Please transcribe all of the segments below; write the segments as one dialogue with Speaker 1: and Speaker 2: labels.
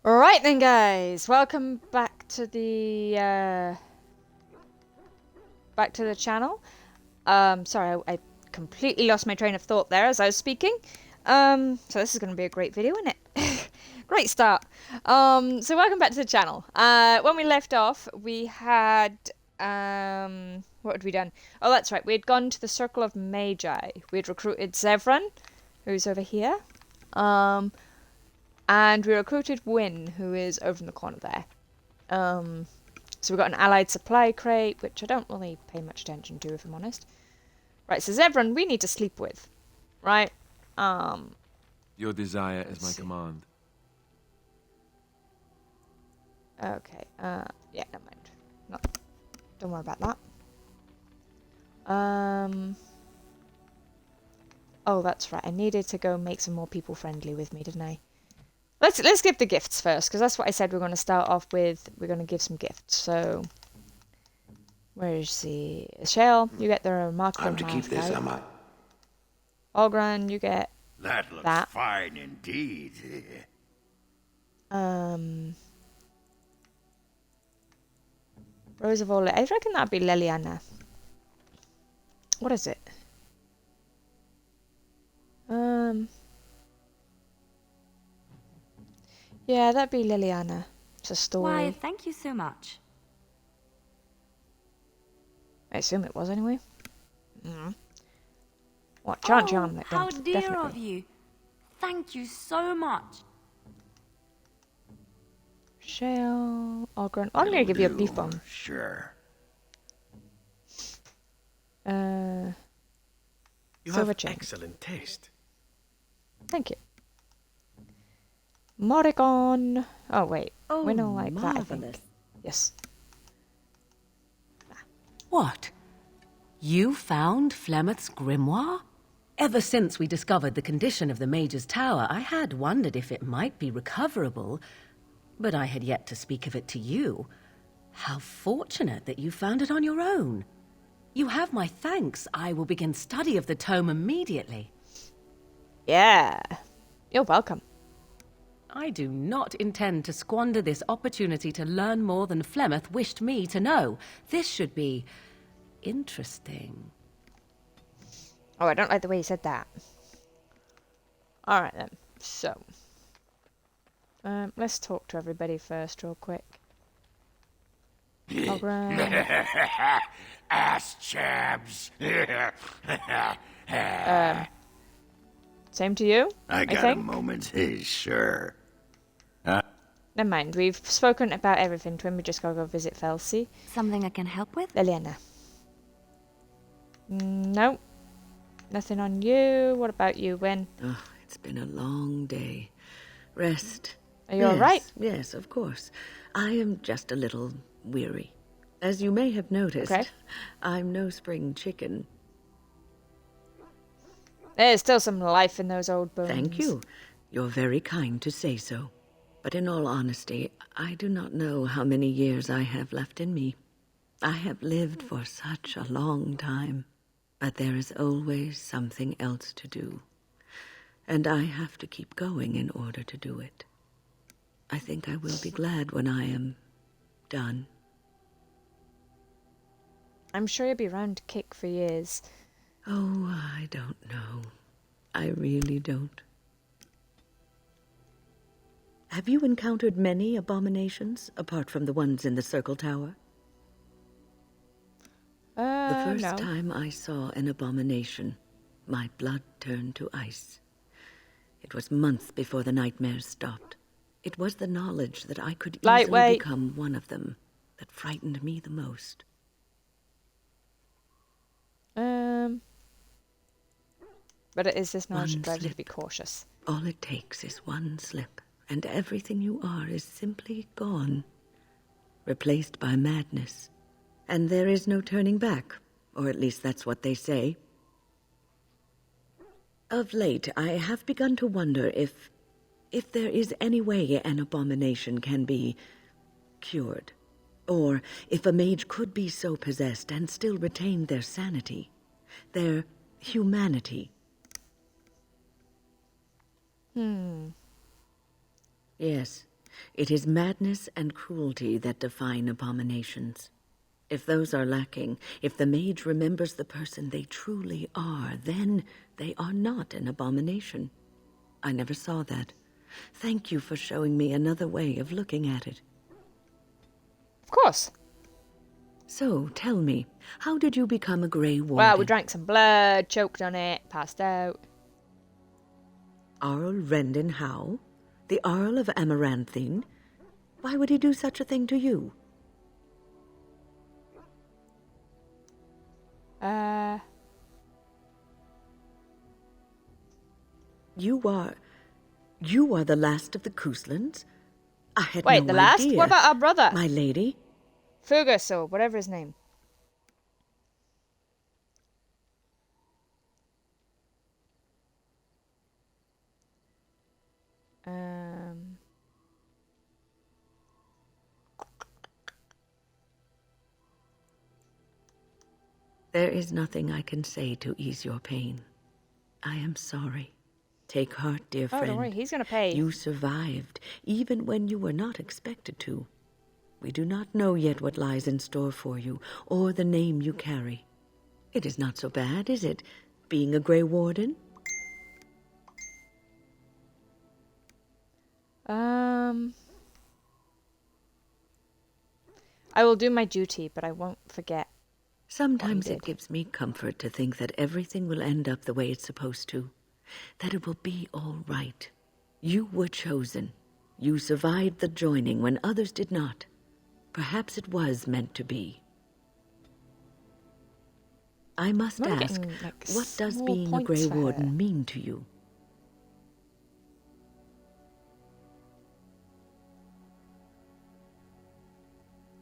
Speaker 1: Alright then, guys, welcome back to the channel. Sorry, I completely lost my train of thought there as I was speaking. So this is going to be a great video, isn't it? Great start. So welcome back to the channel. When we left off, we had what had we done? Oh, that's right. We had gone to the Circle of Magi. We had recruited Zevran, who's over here. And we recruited Wynn, who is over in the corner there. So we've got an allied supply crate, which I don't really pay much attention to, if I'm honest. Right, so Zevran, we need to sleep with. Right?
Speaker 2: Your desire is my command.
Speaker 1: Okay, yeah, never mind. No, don't worry about that. Oh, that's right. I needed to go make some more people friendly with me, didn't I? Let's give the gifts first, because that's what I said we're going to start off with. We're going to give some gifts. So, where is the Shell? You get the remarkable.
Speaker 3: I'm to keep this, am I?
Speaker 1: Olgran, you get
Speaker 3: That looks
Speaker 1: that.
Speaker 3: fine indeed.
Speaker 1: Rose of Ole. I reckon that'd be Liliana. What is it? Yeah, that'd be Liliana. It's a story.
Speaker 4: Why, thank you so much.
Speaker 1: I assume it was anyway. What, Charm that
Speaker 4: how
Speaker 1: done,
Speaker 4: dear
Speaker 1: definitely.
Speaker 4: of you. Thank you so much.
Speaker 1: Shell, Olgran. I'm gonna give you a beef bone.
Speaker 3: Sure.
Speaker 5: You
Speaker 1: Silver
Speaker 5: have
Speaker 1: chain.
Speaker 5: excellent taste.
Speaker 1: Thank you. Morrigan. Oh wait,
Speaker 6: Oh,
Speaker 1: we don't like that. I
Speaker 6: marvelous.
Speaker 1: think. Yes.
Speaker 6: What? You found Flemeth's grimoire? Ever since we discovered the condition of the Major's Tower, I had wondered if it might be recoverable, but I had yet to speak of it to you. How fortunate that you found it on your own. You have my thanks. I will begin study of the tome immediately.
Speaker 1: Yeah. You're welcome.
Speaker 6: I do not intend to squander this opportunity to learn more than Flemeth wished me to know. This should be interesting.
Speaker 1: Oh, I don't like the way you said that. Alright then. So. Let's talk to everybody first real quick. Olgran.
Speaker 3: Ass chabs.
Speaker 1: Same to you,
Speaker 3: I got a
Speaker 1: think.
Speaker 3: moment. Sure.
Speaker 1: Never mind, we've spoken about everything. Twin, we just gotta go visit Felsi.
Speaker 4: Something I can help with?
Speaker 1: Liliana. Nope. Nothing on you. What about you, Wynn?
Speaker 7: Oh, it's been a long day. Rest.
Speaker 1: Are you alright?
Speaker 7: Yes, of course. I am just a little weary. As you may have noticed,
Speaker 1: Okay.
Speaker 7: I'm no spring chicken.
Speaker 1: There's still some life in those old bones.
Speaker 7: Thank you. You're very kind to say so. But in all honesty, I do not know how many years I have left in me. I have lived for such a long time, but there is always something else to do. And I have to keep going in order to do it. I think I will be glad when I am done.
Speaker 1: I'm sure you'll be around to kick for years.
Speaker 7: Oh, I don't know. I really don't. Have you encountered many abominations, apart from the ones in the Circle Tower? The first
Speaker 1: no.
Speaker 7: time I saw an abomination, my blood turned to ice. It was months before the nightmares stopped. It was the knowledge that I could easily
Speaker 1: Lightweight.
Speaker 7: become one of them that frightened me the most.
Speaker 1: But it is this knowledge that
Speaker 7: One
Speaker 1: drives you to
Speaker 7: slip.
Speaker 1: be cautious.
Speaker 7: All it takes is one slip, and everything you are is simply gone, replaced by madness. And there is no turning back, or at least that's what they say. Of late, I have begun to wonder if there is any way an abomination can be cured, or if a mage could be so possessed and still retain their sanity, their humanity. Yes, It is madness and cruelty that define abominations. If those are lacking, if the mage remembers the person they truly are, then they are not an abomination. I never saw that. Thank you for showing me another way of looking at it.
Speaker 1: Of course.
Speaker 7: So, tell me, how did you become a Grey Warden?
Speaker 1: Well, we drank some blood, choked on it, passed out.
Speaker 7: Arl Rendon Howe? The Arl of Amaranthine? Why would he do such a thing to you? You are the last of the Couslands? I had
Speaker 1: Wait,
Speaker 7: no
Speaker 1: the last?
Speaker 7: idea.
Speaker 1: What about our brother?
Speaker 7: My lady?
Speaker 1: Fergus, or whatever his name.
Speaker 7: There is nothing I can say to ease your pain. I am sorry. Take heart, dear friend.
Speaker 1: Don't worry, he's gonna pay.
Speaker 7: You survived, even when you were not expected to. We do not know yet what lies in store for you, or the name you carry. It is not so bad, is it, being a Grey Warden?
Speaker 1: I will do my duty, but I won't forget.
Speaker 7: Sometimes
Speaker 1: did.
Speaker 7: it gives me comfort to think that everything will end up the way it's supposed to. That it will be all right. You were chosen. You survived the joining when others did not. Perhaps it was meant to be. I must
Speaker 1: I'm only
Speaker 7: ask,
Speaker 1: getting, like,
Speaker 7: what does
Speaker 1: small
Speaker 7: being a
Speaker 1: points
Speaker 7: Grey
Speaker 1: for her.
Speaker 7: Warden mean to you?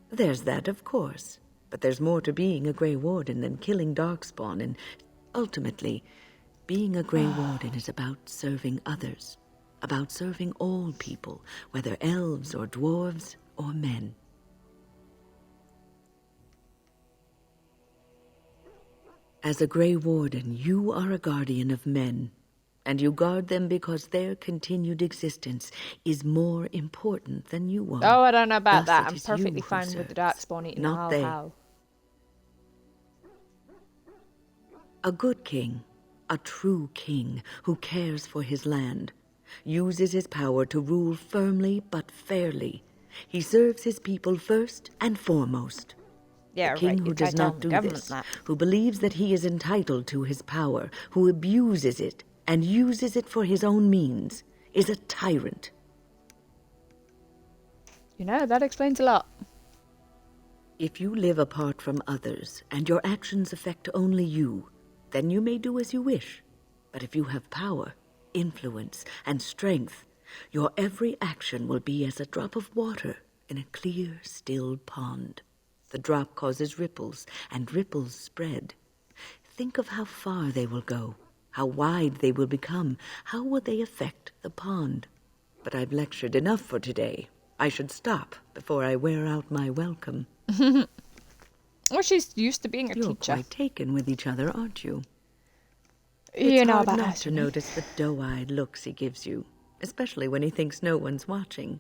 Speaker 7: There's that, of course. But there's more to being a Grey Warden than killing Darkspawn, and ultimately, being a Grey Warden is about serving others, about serving all people, whether elves or dwarves or men. As a Grey Warden, you are a guardian of men, and you guard them because their continued existence is more important than you are.
Speaker 1: Oh, I don't know about
Speaker 7: Thus,
Speaker 1: that.
Speaker 7: it
Speaker 1: I'm
Speaker 7: is
Speaker 1: perfectly
Speaker 7: you who
Speaker 1: fine with the
Speaker 7: serves,
Speaker 1: Darkspawn eating
Speaker 7: not
Speaker 1: a
Speaker 7: they.
Speaker 1: how.
Speaker 7: A good king, a true king who cares for his land, uses his power to rule firmly but fairly. He serves his people first and foremost.
Speaker 1: Yeah,
Speaker 7: The king
Speaker 1: right.
Speaker 7: who
Speaker 1: You try
Speaker 7: does
Speaker 1: telling
Speaker 7: not
Speaker 1: the
Speaker 7: do
Speaker 1: government
Speaker 7: this,
Speaker 1: that.
Speaker 7: who believes that he is entitled to his power, who abuses it and uses it for his own means, is a tyrant.
Speaker 1: You know, that explains a lot.
Speaker 7: If you live apart from others and your actions affect only you, then you may do as you wish. But if you have power, influence, and strength, your every action will be as a drop of water in a clear, still pond. The drop causes ripples, and ripples spread. Think of how far they will go, how wide they will become, how will they affect the pond. But I've lectured enough for today. I should stop before I wear out my welcome.
Speaker 1: Well, she's used to being a
Speaker 7: You're
Speaker 1: teacher.
Speaker 7: quite taken with each other, aren't you?
Speaker 1: You
Speaker 7: It's
Speaker 1: know
Speaker 7: hard
Speaker 1: about
Speaker 7: not
Speaker 1: us.
Speaker 7: to notice the doe-eyed looks he gives you, especially when he thinks no one's watching.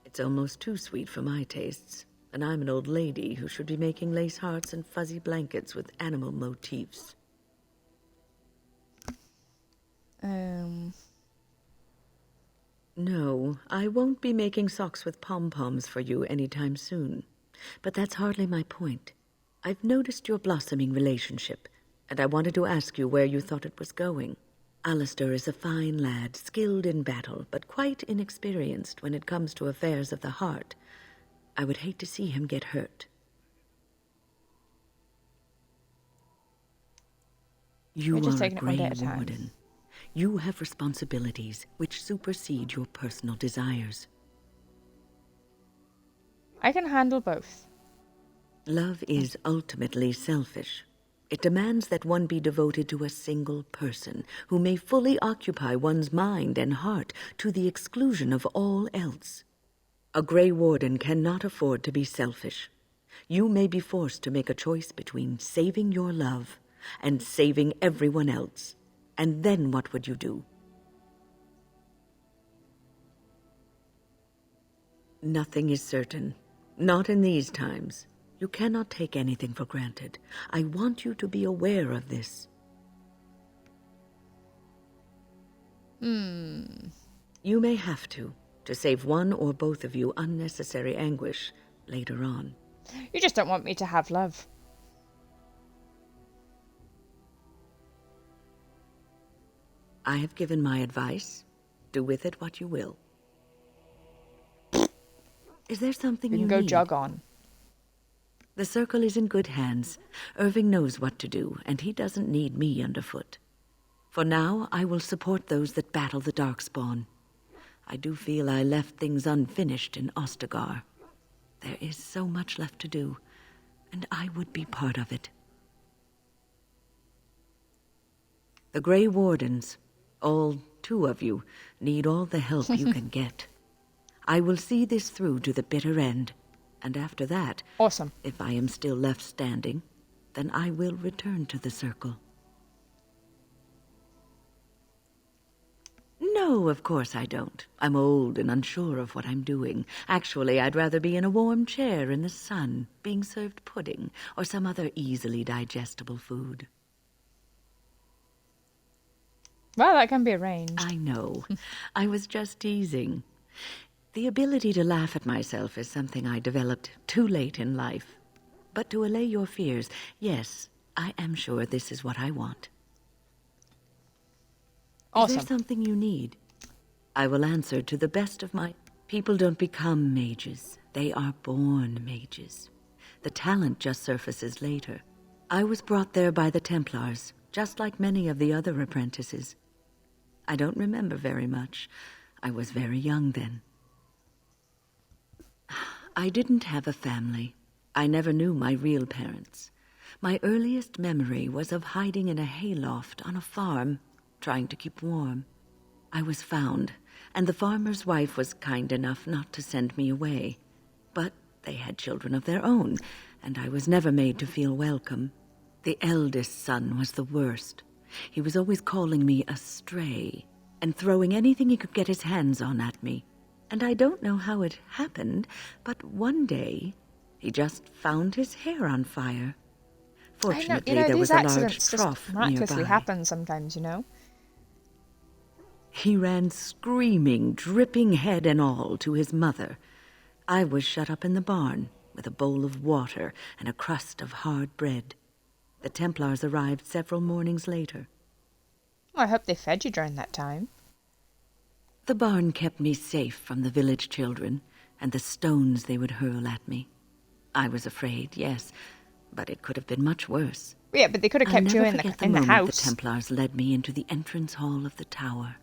Speaker 7: It's almost too sweet for my tastes, and I'm an old lady who should be making lace hearts and fuzzy blankets with animal motifs. No, I won't be making socks with pom-poms for you anytime soon. But that's hardly my point. I've noticed your blossoming relationship, and I wanted to ask you where you thought it was going. Alistair is a fine lad, skilled in battle, but quite inexperienced when it comes to affairs of the heart. I would hate to see him get hurt. You
Speaker 1: We're just
Speaker 7: are a
Speaker 1: taking it one day
Speaker 7: Grey
Speaker 1: at a time.
Speaker 7: Warden. You have responsibilities which supersede your personal desires.
Speaker 1: I can handle both.
Speaker 7: Love is ultimately selfish. It demands that one be devoted to a single person who may fully occupy one's mind and heart to the exclusion of all else. A Grey Warden cannot afford to be selfish. You may be forced to make a choice between saving your love and saving everyone else. And then what would you do? Nothing is certain. Not in these times. You cannot take anything for granted. I want you to be aware of this. You may have to save one or both of you unnecessary anguish later on.
Speaker 1: You just don't want me to have love.
Speaker 7: I have given my advice. Do with it what you will. Is there something
Speaker 1: You
Speaker 7: you
Speaker 1: can go
Speaker 7: need?
Speaker 1: jog on.
Speaker 7: The circle is in good hands. Irving knows what to do, and he doesn't need me underfoot. For now, I will support those that battle the Darkspawn. I do feel I left things unfinished in Ostagar. There is so much left to do, and I would be part of it. The Grey Wardens, all 2 of you, need all the help you can get. I will see this through to the bitter end, and after that,
Speaker 1: Awesome.
Speaker 7: if I am still left standing, then I will return to the circle. No, of course I don't. I'm old and unsure of what I'm doing. Actually, I'd rather be in a warm chair in the sun, being served pudding or some other easily digestible food.
Speaker 1: Well, that can be arranged.
Speaker 7: I know. I was just teasing. The ability to laugh at myself is something I developed too late in life. But to allay your fears, yes, I am sure this is what I want.
Speaker 1: Awesome.
Speaker 7: Is there something you need? I will answer to the best of my... People don't become mages. They are born mages. The talent just surfaces later. I was brought there by the Templars, just like many of the other apprentices. I don't remember very much. I was very young then. I didn't have a family. I never knew my real parents. My earliest memory was of hiding in a hayloft on a farm, trying to keep warm. I was found, and the farmer's wife was kind enough not to send me away. But they had children of their own, and I was never made to feel welcome. The eldest son was the worst. He was always calling me a stray, and throwing anything he could get his hands on at me. And I don't know how it happened, but one day, he just found his hair on fire. Fortunately, there was
Speaker 1: these
Speaker 7: a large
Speaker 1: accidents
Speaker 7: trough
Speaker 1: just miraculously
Speaker 7: nearby.
Speaker 1: happen sometimes, you know?
Speaker 7: He ran screaming, dripping head and all, to his mother. I was shut up in the barn with a bowl of water and a crust of hard bread. The Templars arrived several mornings later.
Speaker 1: Well, I hope they fed you during that time.
Speaker 7: The barn kept me safe from the village children and the stones they would hurl at me. I was afraid, yes, but it could have been much worse.
Speaker 1: Yeah, but they could have
Speaker 7: I'll
Speaker 1: kept you
Speaker 7: never
Speaker 1: in
Speaker 7: forget
Speaker 1: the
Speaker 7: moment
Speaker 1: house.
Speaker 7: the Templars led me into the entrance hall of the tower.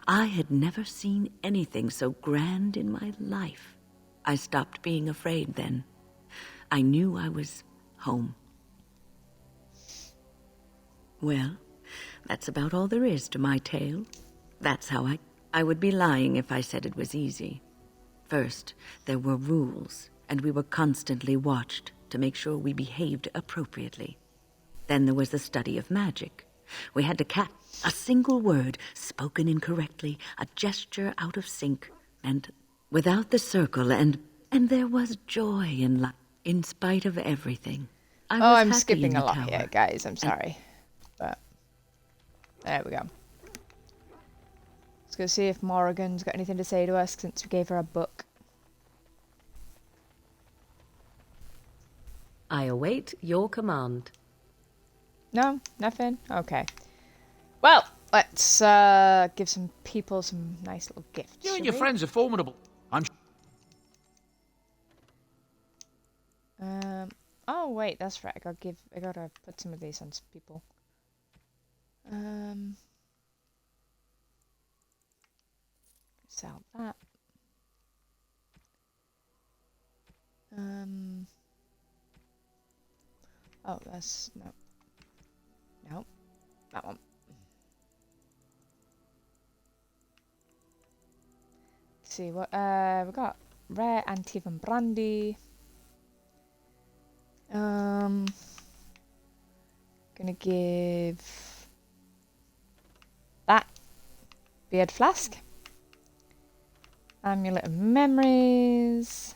Speaker 7: I had never seen anything so grand in my life. I stopped being afraid then. I knew I was home. Well, that's about all there is to my tale. That's how I would be lying if I said it was easy. First, there were rules, and we were constantly watched to make sure we behaved appropriately. Then there was the study of magic. We had to catch a single word spoken incorrectly, a gesture out of sync, and without the circle, and there was joy in life, in spite of everything. I was
Speaker 1: I'm
Speaker 7: happy
Speaker 1: skipping
Speaker 7: in
Speaker 1: a
Speaker 7: the
Speaker 1: lot
Speaker 7: tower.
Speaker 1: here, guys. I'm sorry. But there we go. Let's go see if Morrigan's got anything to say to us since we gave her a book.
Speaker 6: I await your command.
Speaker 1: No? Nothing? Okay. Well, let's give some people some nice little gifts.
Speaker 8: You and
Speaker 1: shall
Speaker 8: your
Speaker 1: we?
Speaker 8: friends are formidable. I'm
Speaker 1: Oh wait, that's right. I gotta put some of these on some people. Sell that. Oh, that's no. No, that one. Let's see what we got. Rare Antivan brandy. Gonna give that beard flask Amulet of Memories.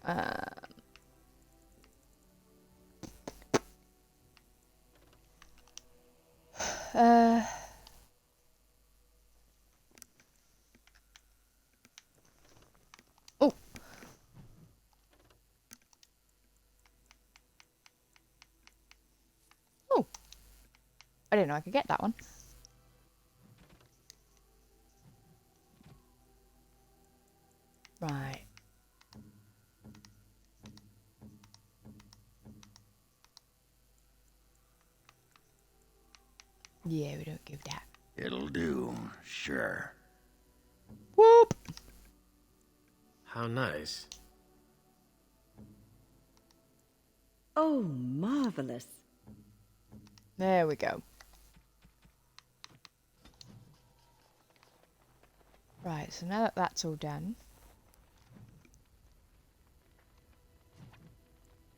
Speaker 1: Oh. Oh. I didn't know I could get that one. Right. Yeah, we don't give that.
Speaker 3: It'll do, sure.
Speaker 1: Whoop!
Speaker 5: How nice.
Speaker 7: Oh, marvelous.
Speaker 1: There we go. Right, so now that that's all done.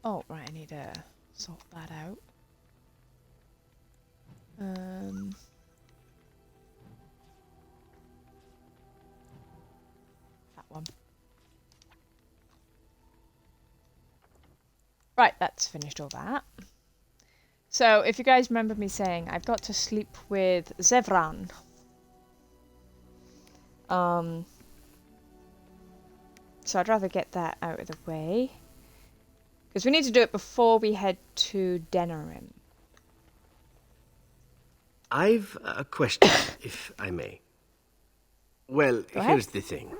Speaker 1: Oh, right, I need to sort that out. That one. Right, that's finished all that. So, if you guys remember me saying, I've got to sleep with Zevran. So I'd rather get that out of the way. Because we need to do it before we head to Denerim.
Speaker 5: I've a question, if I may. Well, here's the thing.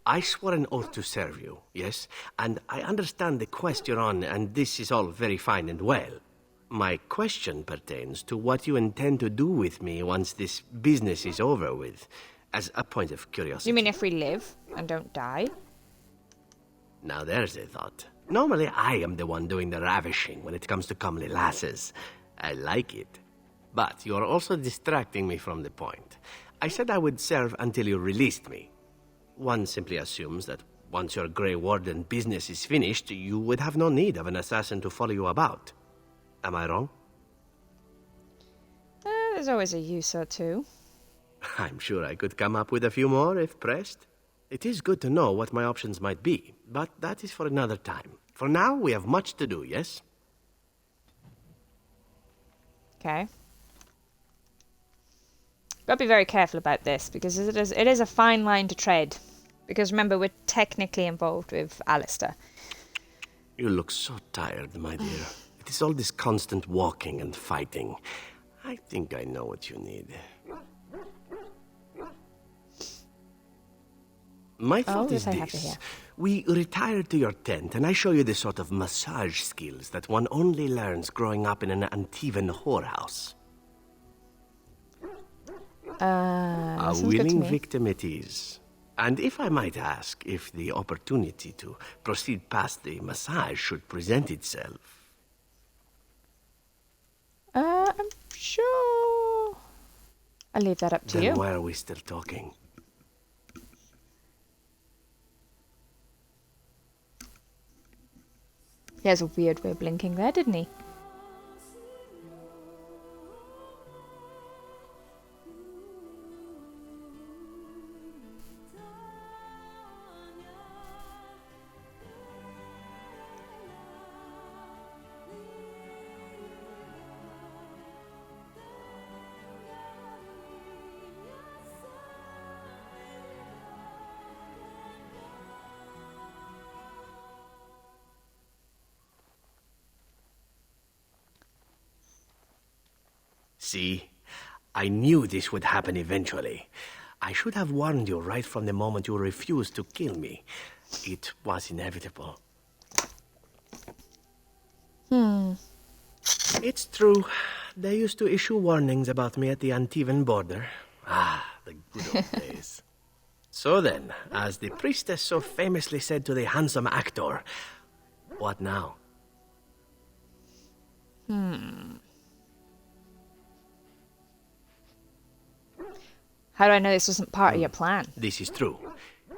Speaker 5: I swore an oath to serve you, yes? And I understand the quest you're on, and this is all very fine and well. My question pertains to what you intend to do with me once this business is over with, as a point of curiosity.
Speaker 1: You mean if we live and don't die?
Speaker 5: Now there's a thought. Normally I am the one doing the ravishing when it comes to comely lasses. I like it. But you're also distracting me from the point. I said I would serve until you released me. One simply assumes that once your Grey Warden business is finished, you would have no need of an assassin to follow you about. Am I wrong?
Speaker 1: There's always a use or two.
Speaker 5: I'm sure I could come up with a few more if pressed. It is good to know what my options might be, but that is for another time. For now, we have much to do, yes?
Speaker 1: Okay. Gotta be very careful about this, because it is a fine line to tread. Because remember, we're technically involved with Alistair.
Speaker 5: You look so tired, my dear. It is all this constant walking and fighting. I think I know what you need. My thought is this. We retire to your tent, and I show you the sort of massage skills that one only learns growing up in an Antivan whorehouse. A willing victim it is. And if I might ask, if the opportunity to proceed past the massage should present itself.
Speaker 1: I'm sure. I'll leave that up to you.
Speaker 5: Then why are we still talking?
Speaker 1: He has a weird way of blinking there, didn't he?
Speaker 5: See? I knew this would happen eventually. I should have warned you right from the moment you refused to kill me. It was inevitable. It's true. They used to issue warnings about me at the Antivan border. Ah, the good old days. So then, as the priestess so famously said to the handsome actor, what now?
Speaker 1: How do I know this wasn't part of your plan?
Speaker 5: This is true.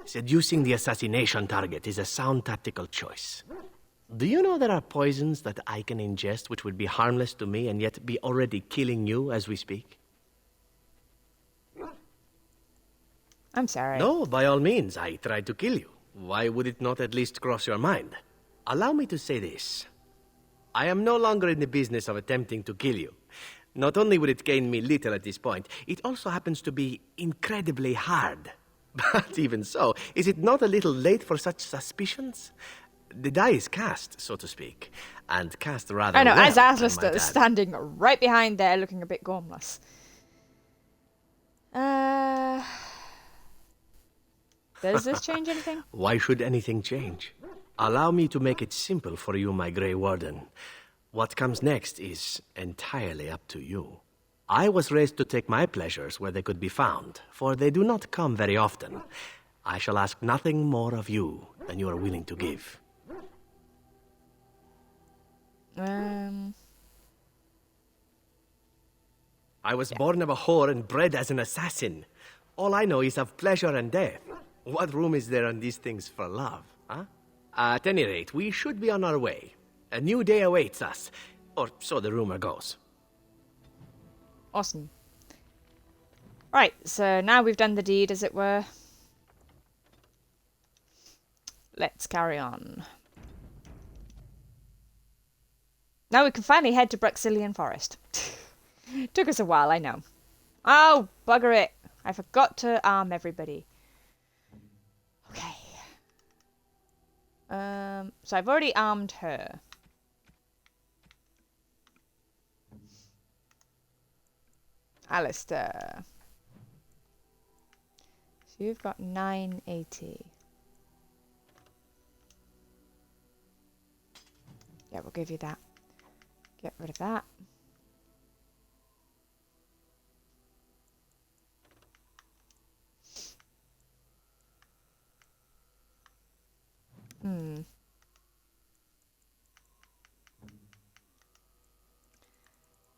Speaker 5: Seducing the assassination target is a sound tactical choice. Do you know there are poisons that I can ingest which would be harmless to me and yet be already killing you as we speak?
Speaker 1: I'm sorry.
Speaker 5: No, by all means, I tried to kill you. Why would it not at least cross your mind? Allow me to say this. I am no longer in the business of attempting to kill you. Not only would it gain me little at this point, it also happens to be incredibly hard. But even so, is it not a little late for such suspicions? The die is cast, so to speak, and cast rather
Speaker 1: I know,
Speaker 5: well,
Speaker 1: as
Speaker 5: I
Speaker 1: Aslister
Speaker 5: might
Speaker 1: is
Speaker 5: add.
Speaker 1: standing right behind there looking a bit gormless. Does this change anything?
Speaker 5: Why should anything change? Allow me to make it simple for you, my Grey Warden. What comes next is entirely up to you. I was raised to take my pleasures where they could be found, for they do not come very often. I shall ask nothing more of you than you are willing to give. I was born of a whore and bred as an assassin. All I know is of pleasure and death. What room is there on these things for love, huh? At any rate, we should be on our way. A new day awaits us, or so the rumor goes.
Speaker 1: Awesome. Right, so now we've done the deed, as it were. Let's carry on. Now we can finally head to Brexilian Forest. Took us a while, I know. Oh, bugger it. I forgot to arm everybody. Okay. So I've already armed her. Alistair. So you've got 980. Yeah, we'll give you that. Get rid of that.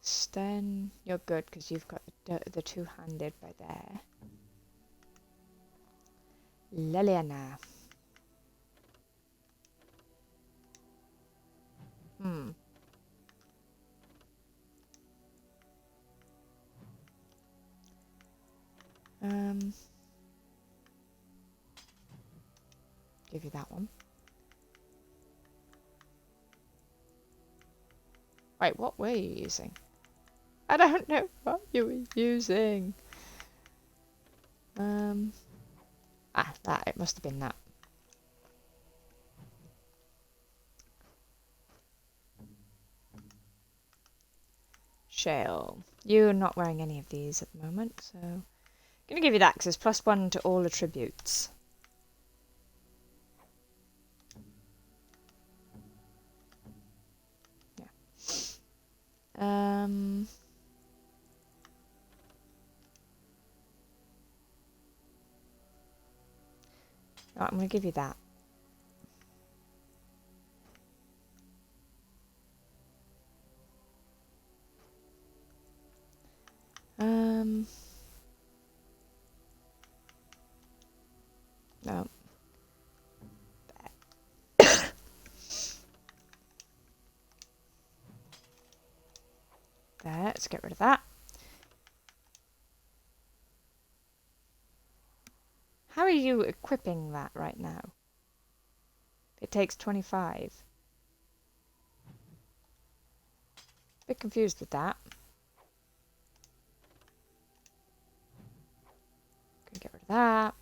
Speaker 1: Sten, you're good because you've got the two-handed by there. Liliana. Give you that one. Wait, what were you using? I don't know what you were using. That, it must have been that. Shale. You're not wearing any of these at the moment, so... Gonna give you that, because it's +1 to all attributes. Yeah. Right, I'm gonna give you that. No. There, let's get rid of that. How are you equipping that right now? It takes 25. Bit confused with that. Can get rid of that.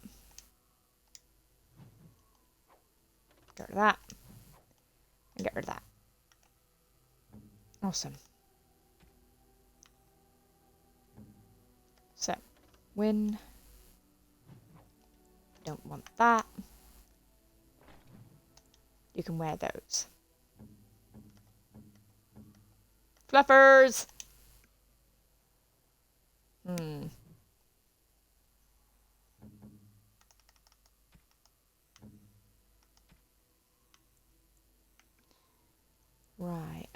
Speaker 1: Get rid of that. And get rid of that. Awesome. So, win. Don't want that. You can wear those. Fluffers! Right,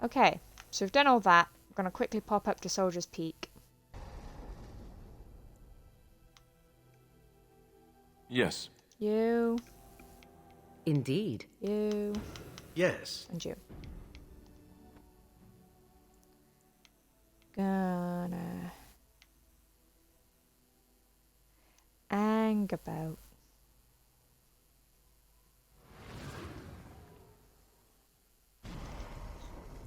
Speaker 1: okay, so we've done all that. I'm going to quickly pop up to Soldier's Peak.
Speaker 2: Yes.
Speaker 1: You,
Speaker 6: Indeed.
Speaker 1: you,
Speaker 5: Yes.
Speaker 1: and you. Gonna hang about.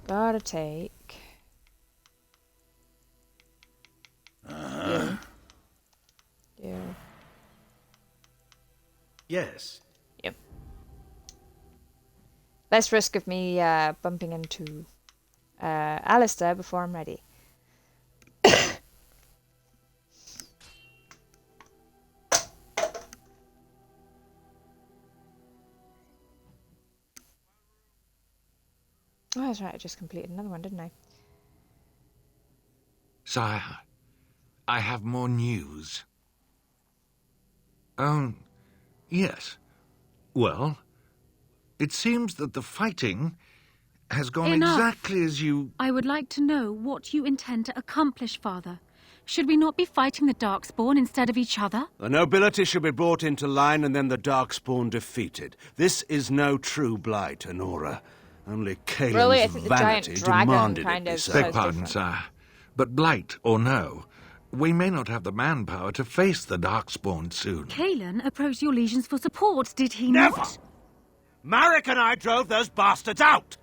Speaker 1: Gotta take you. Yeah.
Speaker 5: Yes.
Speaker 1: Yep. Less risk of me bumping into Alistair before I'm ready. Oh, that's right, I just completed another one, didn't I?
Speaker 8: Sire, I have more news. Yes. Well, it seems that the fighting has gone
Speaker 9: Enough.
Speaker 8: exactly as you...
Speaker 9: I would like to know what you intend to accomplish, Father. Should we not be fighting the Darkspawn instead of each other?
Speaker 10: The nobility should be brought into line and then the Darkspawn defeated. This is no true blight, Honora. Only
Speaker 1: Really, I
Speaker 10: Kaelin's
Speaker 1: think the giant
Speaker 10: vanity
Speaker 1: dragon
Speaker 10: demanded
Speaker 1: kind
Speaker 10: it be
Speaker 1: of
Speaker 10: so.
Speaker 1: says
Speaker 8: Beg pardon,
Speaker 1: different.
Speaker 8: sire. But blight or no, we may not have the manpower to face the Darkspawn soon.
Speaker 9: Kaelin approached your legions for support, did he
Speaker 10: Never!
Speaker 9: not?
Speaker 10: Marek and I drove those bastards out!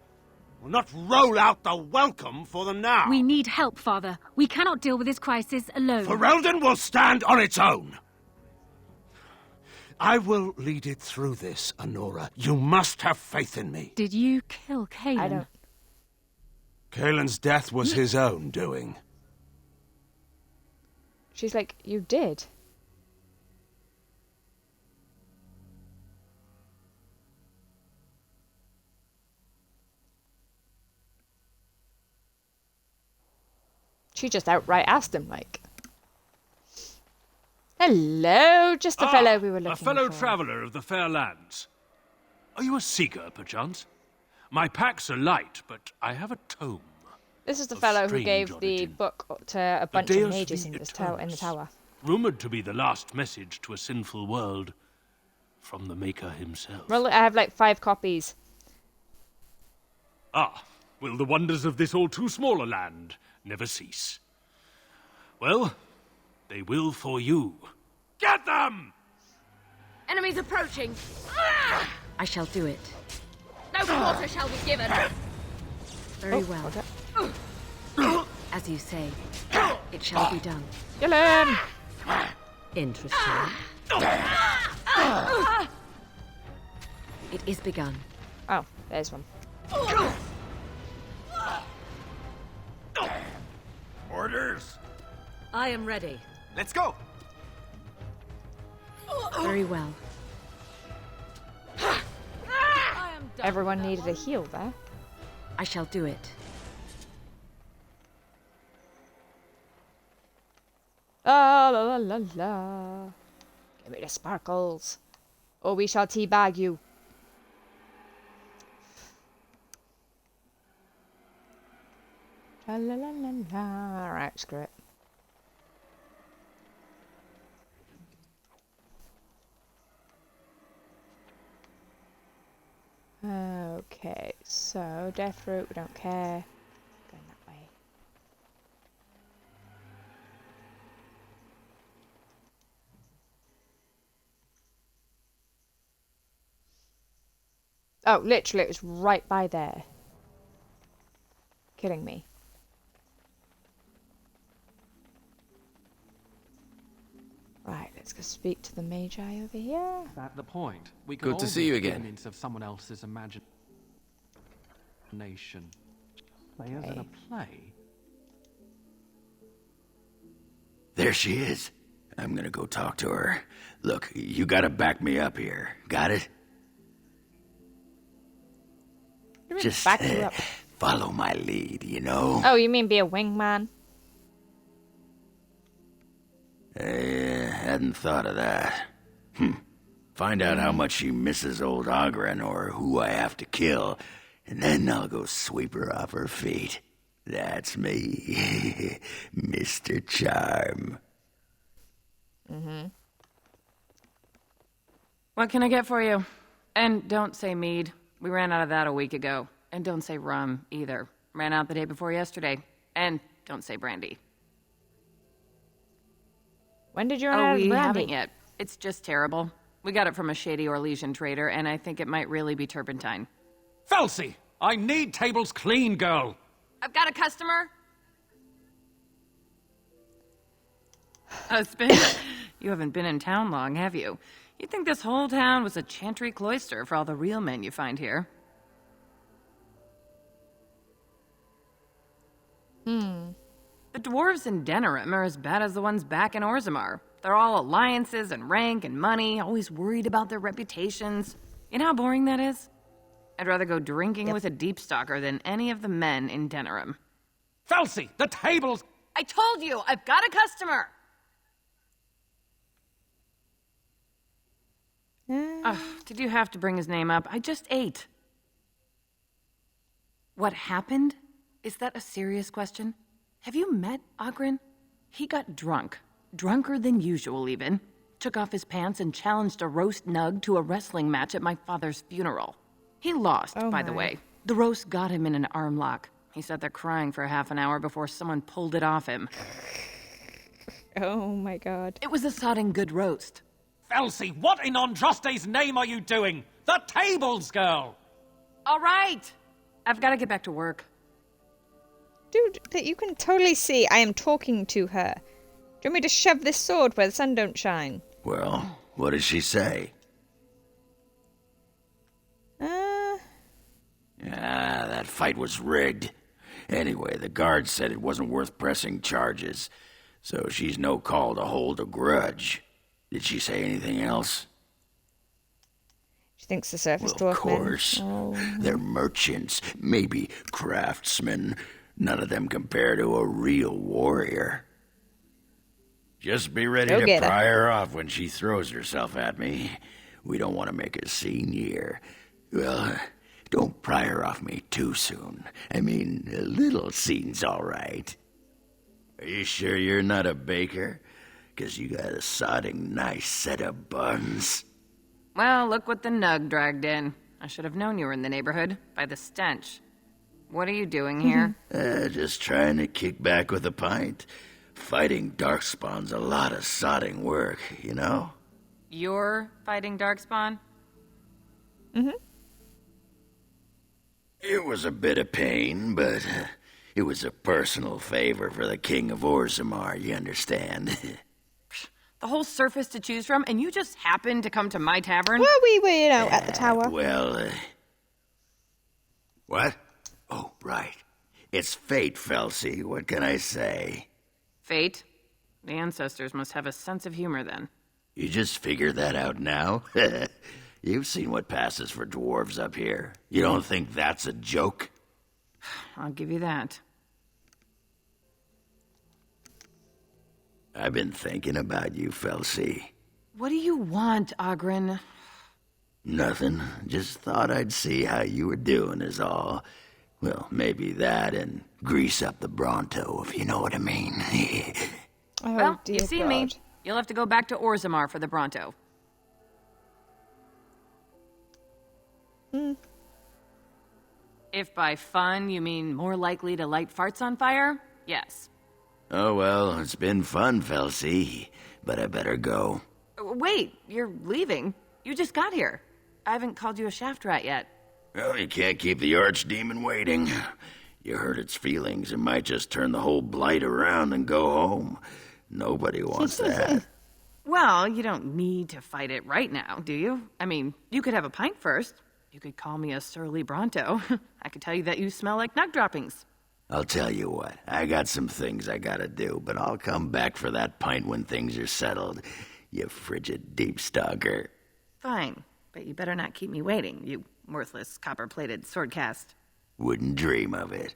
Speaker 10: We'll not roll out the welcome for them now.
Speaker 9: We need help, Father. We cannot deal with this crisis alone.
Speaker 10: Ferelden will stand on its own. I will lead it through this, Honora. You must have faith in me.
Speaker 9: Did you kill Kaelin?
Speaker 1: I don't.
Speaker 10: Kaelin's death was his own doing.
Speaker 1: She's like, you did. She just outright asked him, like. Hello, just the fellow we were looking
Speaker 11: a fellow
Speaker 1: for.
Speaker 11: traveller of the fair lands. Are you a seeker, perchance? My packs are light, but I have a tome.
Speaker 1: This is the
Speaker 11: of
Speaker 1: fellow who
Speaker 11: strange
Speaker 1: gave the
Speaker 11: origin.
Speaker 1: book to a bunch
Speaker 11: Deus
Speaker 1: of mages in
Speaker 11: Vitae
Speaker 1: this tower. In the
Speaker 11: Eternus,
Speaker 1: tower.
Speaker 11: rumoured to be the last message to a sinful world from the Maker himself.
Speaker 1: Well, I have like 5 copies.
Speaker 11: Ah, will the wonders of this all too small a land never cease? Well, they will for you. Get them!
Speaker 4: Enemies approaching. I shall do it.
Speaker 12: No quarter shall be given.
Speaker 4: Very well. As you say, it shall be done.
Speaker 1: Kill him!
Speaker 6: Interesting.
Speaker 4: It is begun.
Speaker 1: Oh, there's one.
Speaker 3: Orders!
Speaker 6: I am ready.
Speaker 3: Let's go!
Speaker 4: Very well.
Speaker 1: Everyone needed a heal there.
Speaker 4: I shall do it.
Speaker 1: La la la la la. Give me the sparkles. Or we shall teabag you. La la la la la. Alright, screw it. Okay, so death route, we don't care. Going that way. Oh, literally, it was right by there. Killing me. Right, let's go speak to the Magi over here.
Speaker 13: At the point, we can
Speaker 2: Good to
Speaker 13: all
Speaker 2: see
Speaker 13: be
Speaker 2: you again.
Speaker 13: figments of someone else's imagination. Players in a play.
Speaker 3: There she is. I'm gonna go talk to her. Look, you gotta back me up here. Got it? Just
Speaker 1: back you up.
Speaker 3: follow my lead, you know?
Speaker 1: Oh, you mean be a wingman?
Speaker 3: Hadn't thought of that. Find out how much she misses old Ogren or who I have to kill, and then I'll go sweep her off her feet. That's me, Mr. Charm.
Speaker 12: What can I get for you? And don't say mead. We ran out of that a week ago. And don't say rum, either. Ran out the day before yesterday. And don't say brandy.
Speaker 1: When did you run
Speaker 12: Oh,
Speaker 1: out of
Speaker 12: we
Speaker 1: brandy?
Speaker 12: haven't yet. It's just terrible. We got it from a shady Orlesian trader, and I think it might really be turpentine.
Speaker 11: Felsi! I need tables clean, girl!
Speaker 12: I've got a customer. Husband, you haven't been in town long, have you? You'd think this whole town was a chantry cloister for all the real men you find here. The dwarves in Denerim are as bad as the ones back in Orzammar. They're all alliances and rank and money, always worried about their reputations. You know how boring that is? I'd rather go drinking with a deep stalker than any of the men in Denerim.
Speaker 11: Felsi, the tables...
Speaker 12: I told you, I've got a customer! Ugh, did you have to bring his name up? I just ate. What happened? Is that a serious question? Have you met Ogren? He got drunk. Drunker than usual, even. Took off his pants and challenged a roast nug to a wrestling match at my father's funeral. He lost, by the way. The roast got him in an arm lock. He sat there crying for half an hour before someone pulled it off him.
Speaker 1: Oh my god.
Speaker 12: It was a sodding good roast.
Speaker 11: Felsi, what in Andraste's name are you doing? The tables, girl!
Speaker 12: All right! I've got to get back to work.
Speaker 1: Dude, that you can totally see I am talking to her. Do you want me to shove this sword where the sun don't shine?
Speaker 3: Well, what does she say? That fight was rigged. Anyway, the guard said it wasn't worth pressing charges, so she's no call to hold a grudge. Did she say anything else?
Speaker 1: She thinks the surface
Speaker 3: Well,
Speaker 1: dwarf
Speaker 3: of course.
Speaker 1: men. Oh.
Speaker 3: They're merchants, maybe craftsmen. None of them compare to a real warrior. Just be ready
Speaker 1: Go
Speaker 3: to
Speaker 1: get her.
Speaker 3: pry her off when she throws herself at me. We don't want to make a scene here. Well, don't pry her off me too soon. I mean, a little scene's all right. Are you sure you're not a baker? 'Cause you got a sodding nice set of buns.
Speaker 12: Well, look what the nug dragged in. I should have known you were in the neighborhood, by the stench. What are you doing here?
Speaker 3: Just trying to kick back with a pint. Fighting darkspawn's a lot of sodding work, you know?
Speaker 12: You're fighting Darkspawn?
Speaker 3: It was a bit of pain, but it was a personal favor for the King of Orzammar, you understand?
Speaker 12: The whole surface to choose from, and you just happened to come to my tavern?
Speaker 1: Well, we were, you know, at the tower.
Speaker 3: Well, what? Oh, right. It's fate, Felsi. What can I say?
Speaker 12: Fate? The ancestors must have a sense of humor, then.
Speaker 3: You just figured that out now? You've seen what passes for dwarves up here. You don't think that's a joke?
Speaker 12: I'll give you that.
Speaker 3: I've been thinking about you, Felsi.
Speaker 12: What do you want, Ogren?
Speaker 3: Nothing. Just thought I'd see how you were doing is all. Well, maybe that and grease up the Bronto, if you know what I mean.
Speaker 1: Oh,
Speaker 12: well,
Speaker 1: dear
Speaker 12: you see
Speaker 1: God.
Speaker 12: me. You'll have to go back to Orzammar for the Bronto. If by fun you mean more likely to light farts on fire, yes.
Speaker 3: Oh, well, it's been fun, Felsi, but I better go.
Speaker 12: Wait, you're leaving? You just got here. I haven't called you a shaft rat yet.
Speaker 3: Well, you can't keep the archdemon waiting. You hurt its feelings, it might just turn the whole blight around and go home. Nobody wants that.
Speaker 12: Well, you don't need to fight it right now, do you? I mean, you could have a pint first. You could call me a surly Bronto. I could tell you that you smell like nug droppings.
Speaker 3: I'll tell you what, I got some things I gotta do, but I'll come back for that pint when things are settled, you frigid deep stalker.
Speaker 12: Fine, but you better not keep me waiting, you worthless copper-plated swordcast.
Speaker 3: Wouldn't dream of it.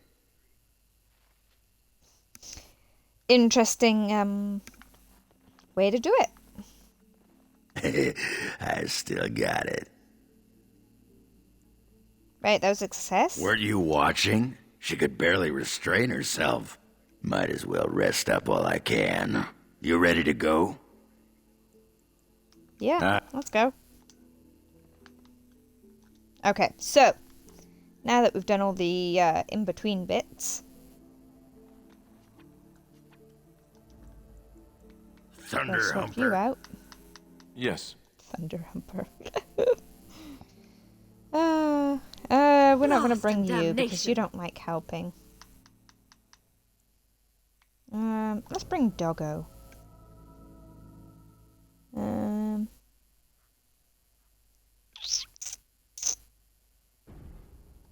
Speaker 1: Interesting, way to do it.
Speaker 3: I still got it.
Speaker 1: Right, that was a success.
Speaker 3: Weren't you watching? She could barely restrain herself. Might as well rest up while I can. You ready to go?
Speaker 1: Yeah, let's go. Okay, so now that we've done all the in-between bits,
Speaker 3: Thunder
Speaker 1: Let's swap you
Speaker 3: Humper.
Speaker 1: out.
Speaker 2: Yes.
Speaker 1: Thunder Humper. We're not going to
Speaker 7: Lost
Speaker 1: bring
Speaker 7: and
Speaker 1: you because you
Speaker 7: damnation.
Speaker 1: don't like helping. Let's bring Doggo.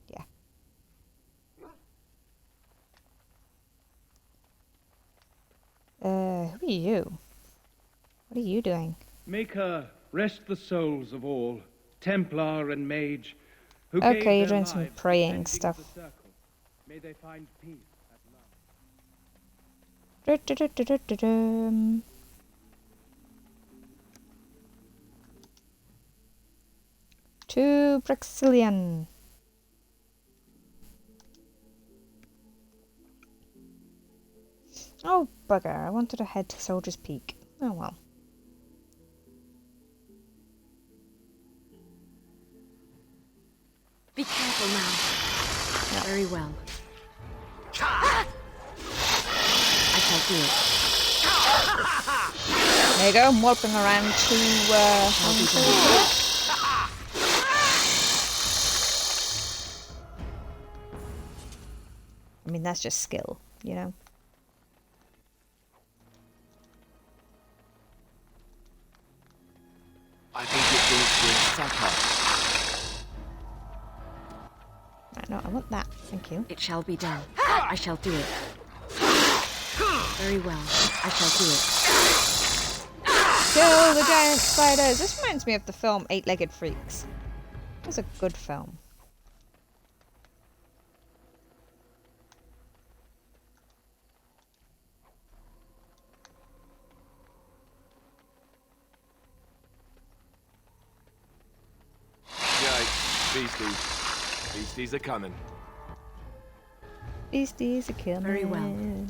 Speaker 1: Yeah. Who are you? What are you doing?
Speaker 14: Make her rest the souls of all, Templar and Mage, who
Speaker 1: Okay,
Speaker 14: gave
Speaker 1: you're
Speaker 14: their
Speaker 1: doing some
Speaker 14: lives
Speaker 1: praying
Speaker 14: defending
Speaker 1: stuff.
Speaker 14: the circle. May they find peace at last.
Speaker 1: Du-du-du-du-du-du-dum. To Brexilian. Oh, bugger. I wanted to head to Soldier's Peak. Oh well.
Speaker 4: Be careful now. Very well. I shall do it.
Speaker 1: There you go. I'm warping around to I mean, that's just skill, you know?
Speaker 2: I think it goes with Saka.
Speaker 1: Right, no, I want that. Thank you.
Speaker 4: It shall be done. I shall do it. Very well. I shall do it.
Speaker 1: Kill the giant spiders. This reminds me of the film Eight-Legged Freaks. It was a good film.
Speaker 2: Yikes. Beasties. Beasties are coming.
Speaker 1: Beasties are killing.
Speaker 4: Very well.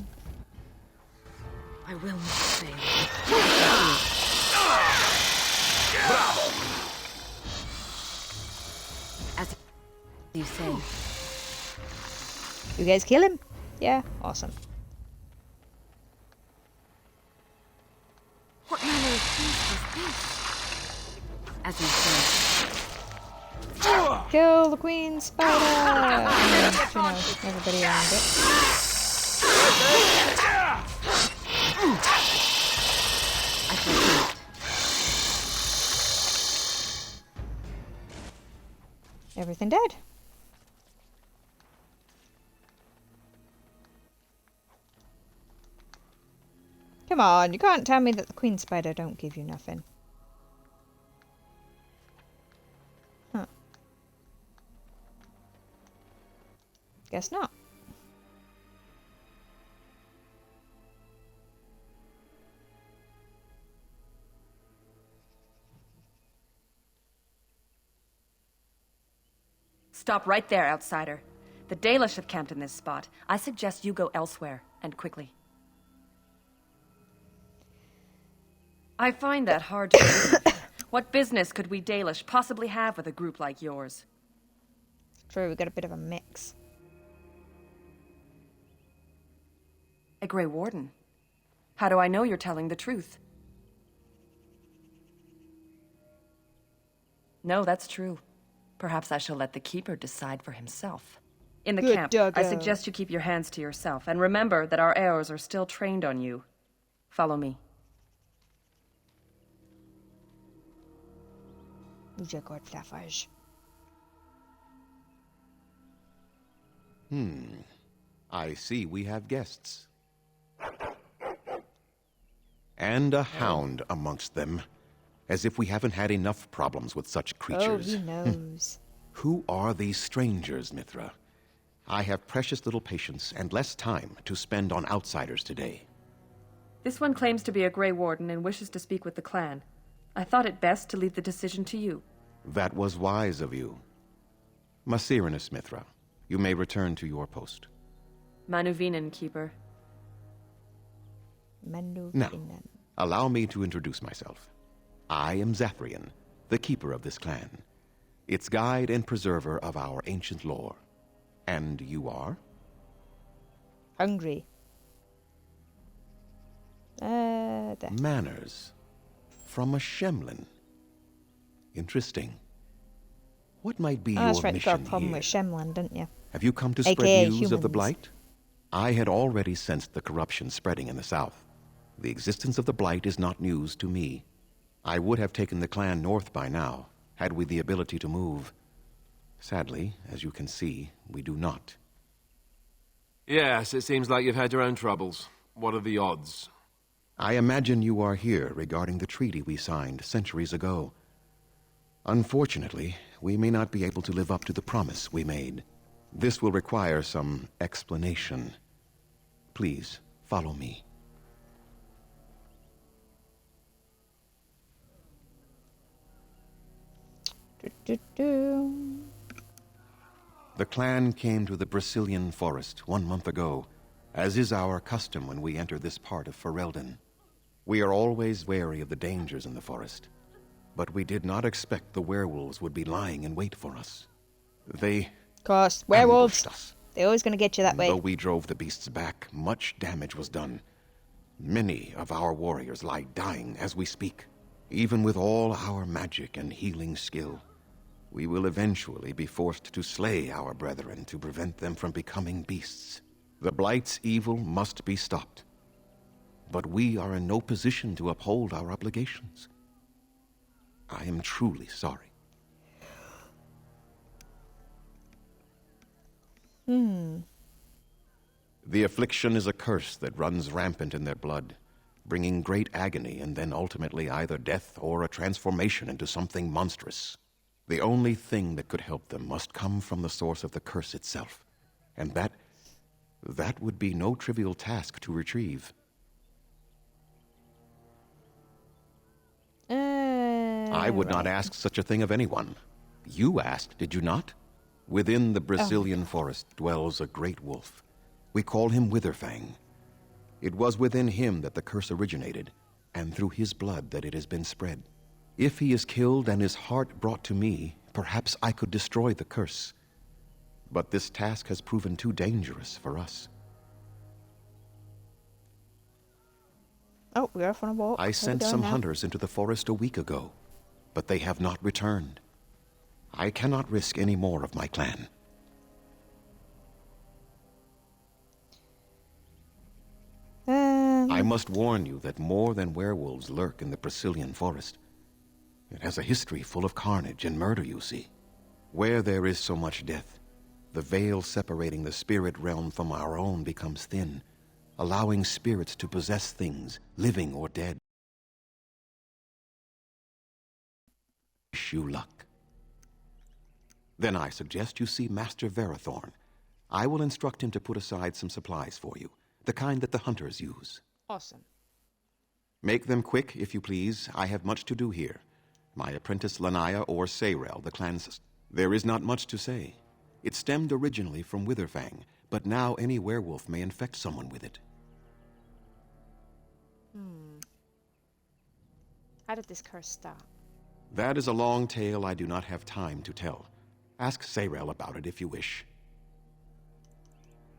Speaker 4: I will not fail. As you say.
Speaker 1: You guys kill him? Yeah, awesome.
Speaker 4: What manner of beast is this? As you say.
Speaker 1: Kill the queen spider! And, you know, everybody around it.
Speaker 4: I shall do it.
Speaker 1: Everything dead. Come on, you can't tell me that the queen spider don't give you nothing. Huh. Guess not.
Speaker 15: Stop right there, outsider. The Dalish have camped in this spot. I suggest you go elsewhere, and quickly. I find that hard to believe. What business could we Dalish possibly have with a group like yours?
Speaker 1: True, we got a bit of a mix.
Speaker 15: A Grey Warden? How do I know you're telling the truth? No, that's true. Perhaps I shall let the Keeper decide for himself. In the
Speaker 1: Good
Speaker 15: camp,
Speaker 1: doggo.
Speaker 15: I suggest you keep your hands to yourself, and remember that our arrows are still trained on you. Follow me.
Speaker 16: I see we have guests. And a hound amongst them. As if we haven't had enough problems with such creatures.
Speaker 1: Oh, he knows.
Speaker 16: Who are these strangers, Mithra? I have precious little patience and less time to spend on outsiders today.
Speaker 15: This one claims to be a Grey Warden and wishes to speak with the clan. I thought it best to leave the decision to you.
Speaker 16: That was wise of you. Masirinus, Mithra, you may return to your post.
Speaker 15: Manuvinen, Keeper.
Speaker 16: Now, allow me to introduce myself. I am Zathrian, the keeper of this clan, its guide and preserver of our ancient lore. And you are?
Speaker 1: Hungry. There.
Speaker 16: Manners. From a Shemlin. Interesting. What might be your
Speaker 1: That's right, you got a
Speaker 16: mission
Speaker 1: problem
Speaker 16: here?
Speaker 1: with Shemland, didn't you?
Speaker 16: Have you come to
Speaker 1: AKA
Speaker 16: spread news of the
Speaker 1: humans.
Speaker 16: Blight? I had already sensed the corruption spreading in the south. The existence of the Blight is not news to me. I would have taken the clan north by now, had we the ability to move. Sadly, as you can see, we do not.
Speaker 2: Yes, it seems like you've had your own troubles. What are the odds?
Speaker 16: I imagine you are here regarding the treaty we signed centuries ago. Unfortunately, we may not be able to live up to the promise we made. This will require some explanation. Please, follow me. The clan came to the Brazilian forest 1 month ago, as is our custom when we enter this part of Ferelden. We are always wary of the dangers in the forest, but we did not expect the werewolves would be lying in wait for us. They
Speaker 1: Of course, werewolves.
Speaker 16: ambushed us.
Speaker 1: They're always going to get you that way.
Speaker 16: Though we drove the beasts back, much damage was done. Many of our warriors lie dying as we speak. Even with all our magic and healing skill, we will eventually be forced to slay our brethren to prevent them from becoming beasts. The Blight's evil must be stopped. But we are in no position to uphold our obligations. I am truly sorry. The affliction is a curse that runs rampant in their blood, bringing great agony and then ultimately either death or a transformation into something monstrous. The only thing that could help them must come from the source of the curse itself, and that would be no trivial task to retrieve. I would not ask such a thing of anyone. You asked, did you not? Within the Brazilian forest dwells a great wolf. We call him Witherfang. It was within him that the curse originated, and through his blood that it has been spread. If he is killed and his heart brought to me, perhaps I could destroy the curse. But this task has proven too dangerous for us.
Speaker 1: Oh, we're off on a walk.
Speaker 16: I sent some hunters into the forest a week ago, but they have not returned. I cannot risk any more of my clan. I must warn you that more than werewolves lurk in the Brazilian forest. It has a history full of carnage and murder, you see. Where there is so much death, the veil separating the spirit realm from our own becomes thin, allowing spirits to possess things, living or dead. Wish you luck. Then I suggest you see Master Verathorn. I will instruct him to put aside some supplies for you, the kind that the hunters use.
Speaker 1: Awesome.
Speaker 16: Make them quick, if you please. I have much to do here. My apprentice Lanaya or Sayrel, the clan's... There is not much to say. It stemmed originally from Witherfang, but now any werewolf may infect someone with it.
Speaker 1: How did this curse start?
Speaker 16: That is a long tale I do not have time to tell. Ask Sayrel about it if you wish.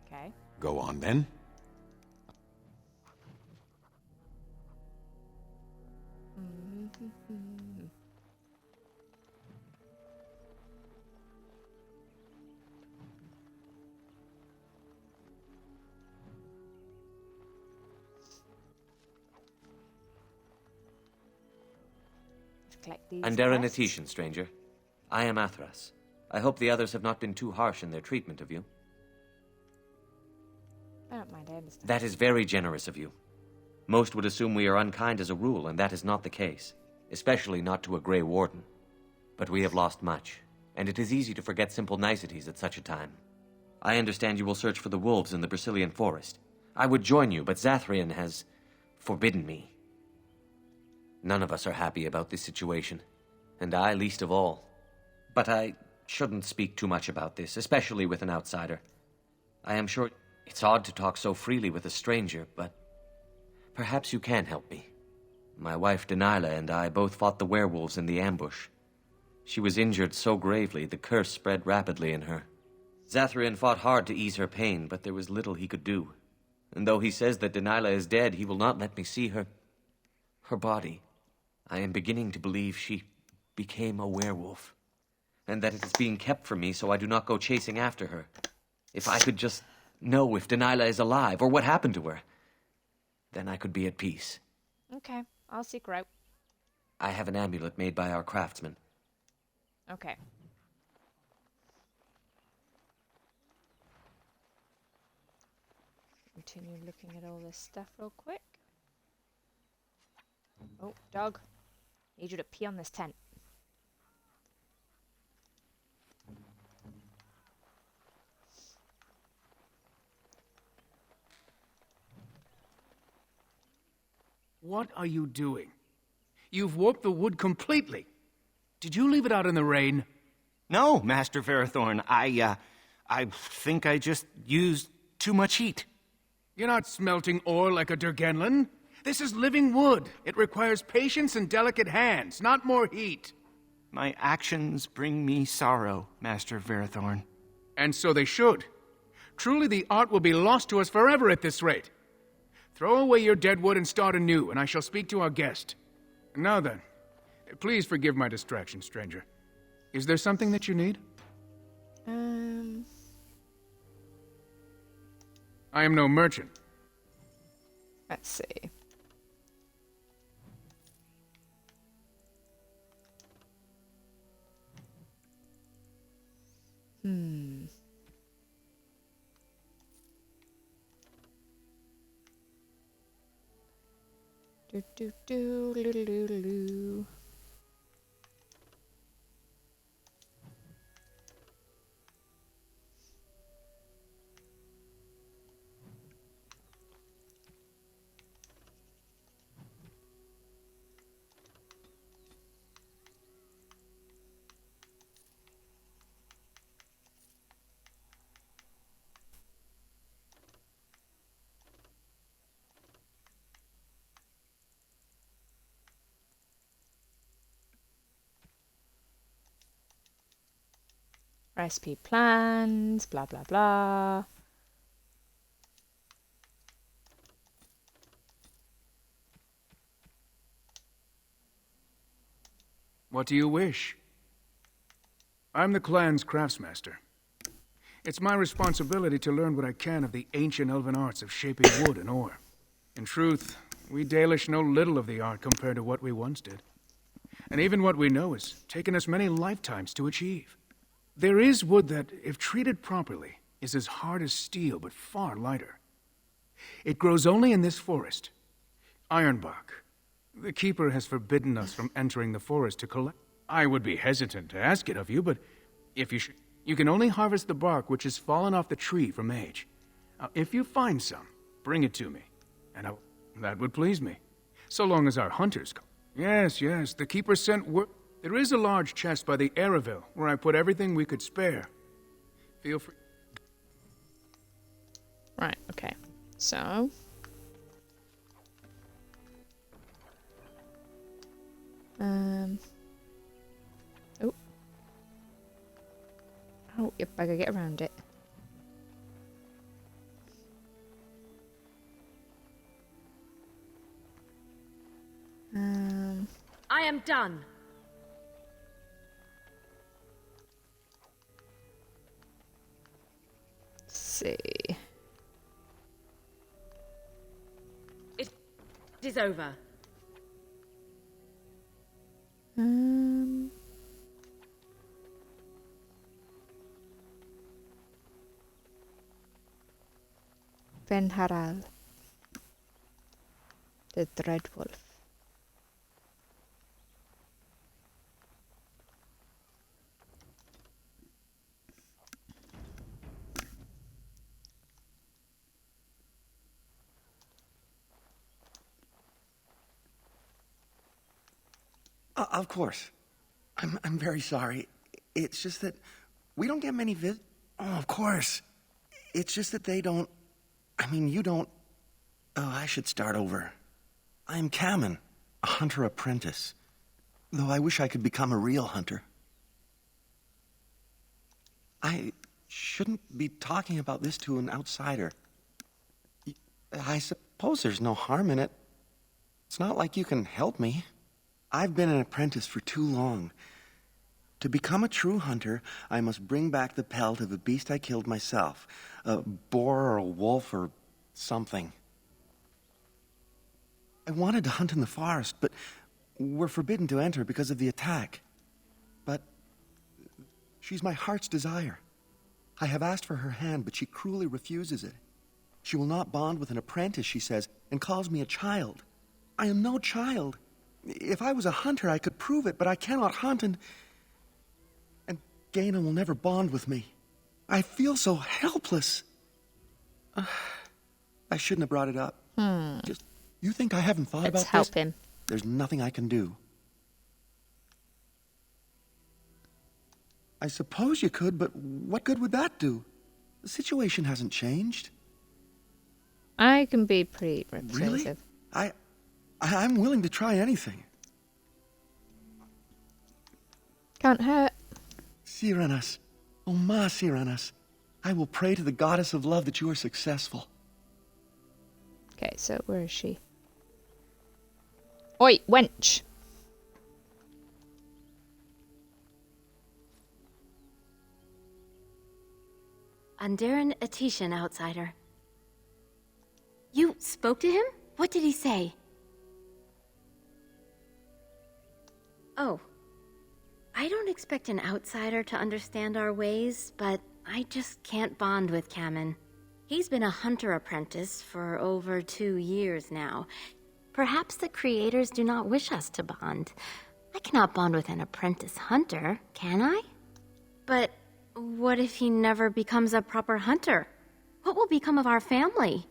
Speaker 1: Okay.
Speaker 16: Go on, then.
Speaker 17: I'm Darren Etetian, stranger. I am Athras. I hope the others have not been too harsh in their treatment of you.
Speaker 1: I don't mind, I understand.
Speaker 17: That is very generous of you. Most would assume we are unkind as a rule, and that is not the case, especially not to a Grey Warden. But we have lost much, and it is easy to forget simple niceties at such a time. I understand you will search for the wolves in the Brazilian forest. I would join you, but Zathrian has forbidden me. None of us are happy about this situation, and I least of all. But I shouldn't speak too much about this, especially with an outsider. I am sure it's odd to talk so freely with a stranger, but perhaps you can help me. My wife Daniela and I both fought the werewolves in the ambush. She was injured so gravely, the curse spread rapidly in her. Zathrian fought hard to ease her pain, but there was little he could do. And though he says that Delilah is dead, he will not let me see her body. I am beginning to believe she became a werewolf, and that it is being kept from me so I do not go chasing after her. If I could just know if Delilah is alive, or what happened to her, then I could be at peace.
Speaker 1: Okay, I'll seek her out.
Speaker 17: I have an amulet made by our craftsman.
Speaker 1: Okay. Continue looking at all this stuff real quick. Oh, dog. Need you to pee on this tent.
Speaker 11: What are you doing? You've warped the wood completely. Did you leave it out in the rain?
Speaker 18: No, Master Ferrothorn. I think I just used too much heat.
Speaker 11: You're not smelting ore like a Durgenlin. This is living wood. It requires patience and delicate hands, not more heat.
Speaker 18: My actions bring me sorrow, Master Ferrothorn.
Speaker 11: And so they should. Truly the art will be lost to us forever at this rate. Throw away your dead wood and start anew, and I shall speak to our guest. Now then, please forgive my distraction, stranger. Is there something that you need? I am no merchant.
Speaker 1: Let's see. Do do do do do do do. Recipe plans, blah blah blah.
Speaker 11: What do you wish? I'm the clan's craftsmaster. It's my responsibility to learn what I can of the ancient elven arts of shaping wood and ore. In truth, we Dalish know little of the art compared to what we once did. And even what we know has taken us many lifetimes to achieve. There is wood that, if treated properly, is as hard as steel but far lighter. It grows only in this forest. Ironbark. The Keeper has forbidden us from entering the forest to collect. I would be hesitant to ask it of you, but if you should, you can only harvest the bark which has fallen off the tree from age. Now, if you find some, bring it to me, and that would please me. So long as our hunters come. Yes, the Keeper sent word. There is a large chest by the Araville where I put everything we could spare. Feel free.
Speaker 1: Right, okay. So. Oh. Oh, you better get around it.
Speaker 15: I am done.
Speaker 1: See.
Speaker 15: It is over.
Speaker 1: Ben Haral, the Dreadwolf.
Speaker 3: Of course. I'm very sorry. It's just that we don't get many Oh, of course. It's just that they don't... I mean, you don't... Oh, I should start over. I'm Kamen, a hunter apprentice. Though I wish I could become a real hunter. I shouldn't be talking about this to an outsider.
Speaker 19: I suppose there's no harm in it. It's not like you can help me. I've been an apprentice for too long. To become a true hunter, I must bring back the pelt of a beast I killed myself. A boar or a wolf or something. I wanted to hunt in the forest, but we're forbidden to enter because of the attack. But she's my heart's desire. I have asked for her hand, but she cruelly refuses it. She will not bond with an apprentice, she says, and calls me a child. I am no child. If I was a hunter, I could prove it, but I cannot hunt, and Gaina will never bond with me. I feel so helpless. I shouldn't have brought it up. Just, you think I haven't thought about this?
Speaker 1: Let's help him.
Speaker 19: There's nothing I can do. I suppose you could, but what good would that do? The situation hasn't changed.
Speaker 1: I can be pretty persuasive.
Speaker 19: Really? I'm willing to try anything.
Speaker 1: Can't hurt.
Speaker 19: Cyranas, oh ma Cyranas, I will pray to the goddess of love that you are successful.
Speaker 1: Okay, so where is she? Oi, wench!
Speaker 20: Andaran Atishan, outsider. You spoke to him? What did he say? Oh. I don't expect an outsider to understand our ways, but I just can't bond with Kamen. He's been a hunter apprentice for over 2 years now. Perhaps the creators do not wish us to bond. I cannot bond with an apprentice hunter, can I? But what if he never becomes a proper hunter? What will become of our family?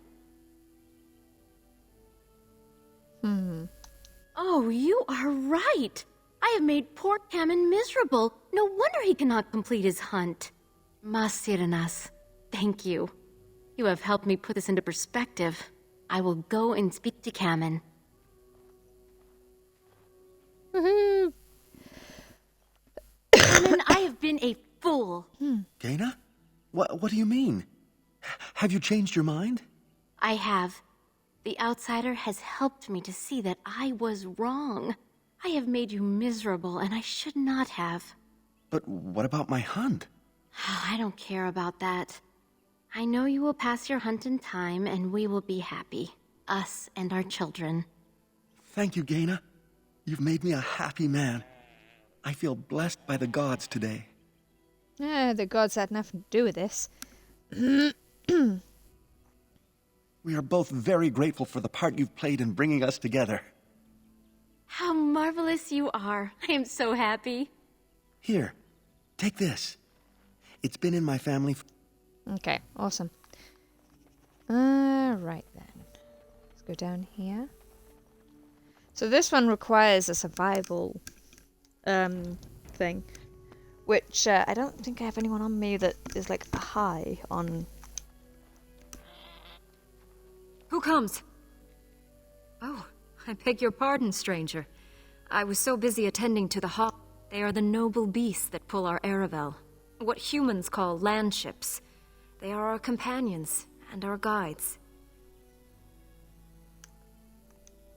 Speaker 20: Oh, you are right! I have made poor Kamen miserable. No wonder he cannot complete his hunt. Masiranas, thank you. You have helped me put this into perspective. I will go and speak to Kamen.
Speaker 1: Woohoo!
Speaker 20: Kamen, I have been a fool.
Speaker 19: Gaina? What do you mean? Have you changed your mind?
Speaker 20: I have. The outsider has helped me to see that I was wrong. I have made you miserable, and I should not have.
Speaker 19: But what about my hunt?
Speaker 20: I don't care about that. I know you will pass your hunt in time, and we will be happy. Us and our children.
Speaker 19: Thank you, Gaina. You've made me a happy man. I feel blessed by the gods today.
Speaker 1: The gods had nothing to do with this.
Speaker 19: We are both very grateful for the part you've played in bringing us together.
Speaker 20: How marvelous you are. I am so happy.
Speaker 19: Here, take this. It's been in my family.
Speaker 1: Okay, awesome. Right then. Let's go down here. So this one requires a survival thing, which I don't think I have anyone on me that is like high on.
Speaker 15: Who comes? Oh, I beg your pardon, stranger. I was so busy attending to the hall. They are the noble beasts that pull our Aravel. What humans call landships. They are our companions and our guides.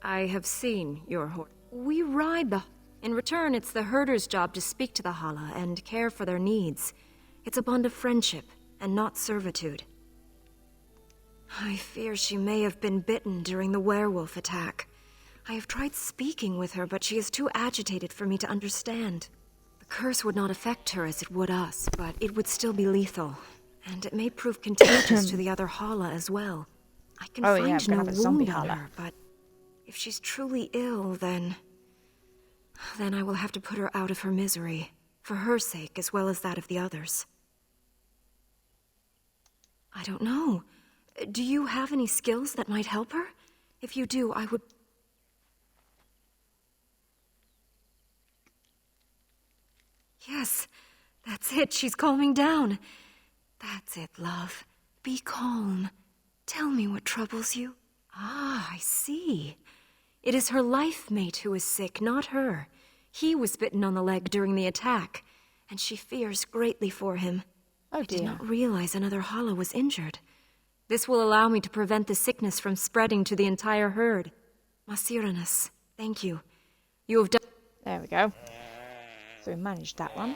Speaker 15: I have seen your horse. We ride the... In return, it's the herder's job to speak to the Hala and care for their needs. It's a bond of friendship and not servitude. I fear she may have been bitten during the werewolf attack. I have tried speaking with her, but she is too agitated for me to understand. The curse would not affect her as it would us, but it would still be lethal. And it may prove contagious to the other Hala as well. I can find no wound on her, but if she's truly ill, then I will have to put her out of her misery, for her sake as well as that of the others. I don't know. Do you have any skills that might help her? If you do, I would... Yes, that's it. She's calming down. That's it, love. Be calm. Tell me what troubles you. Ah, I see. It is her life mate who is sick, not her. He was bitten on the leg during the attack, and she fears greatly for him.
Speaker 1: Oh dear.
Speaker 15: I did not realize another Hala was injured. This will allow me to prevent the sickness from spreading to the entire herd. Masiranus, thank you. You have done...
Speaker 1: There we go. So we managed that one.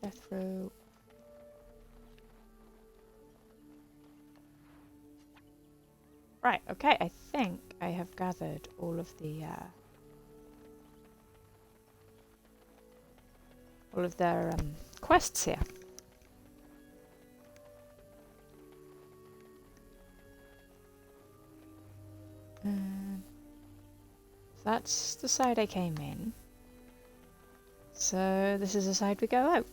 Speaker 1: Death row. Right, okay, I think I have gathered all of their quests here. So that's the side I came in. So this is the side we go out.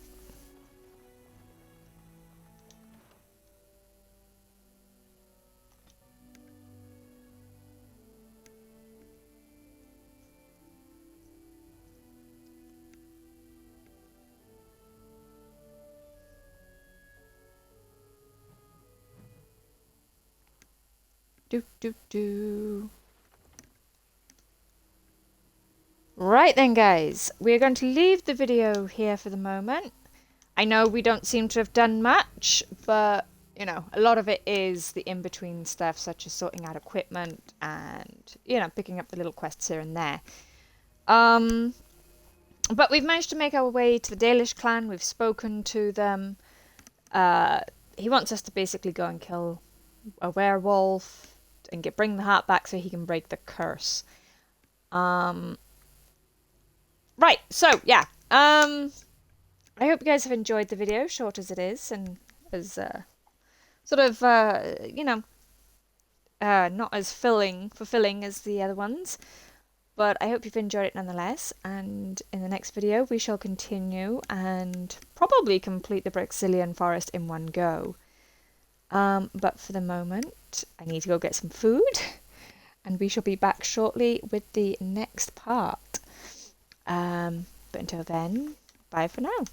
Speaker 1: Do. Right then, guys, we're going to leave the video here for the moment. I know we don't seem to have done much, but you know, a lot of it is the in-between stuff, such as sorting out equipment and, you know, picking up the little quests here and there. But we've managed to make our way to the Dalish clan. We've spoken to them. He wants us to basically go and kill a werewolf and bring the heart back so he can break the curse. Right, so yeah. I hope you guys have enjoyed the video, short as it is, and as sort of you know, not as fulfilling as the other ones. But I hope you've enjoyed it nonetheless, and in the next video we shall continue and probably complete the Brexilian forest in one go. But for the moment, I need to go get some food, and we shall be back shortly with the next part. But until then, bye for now.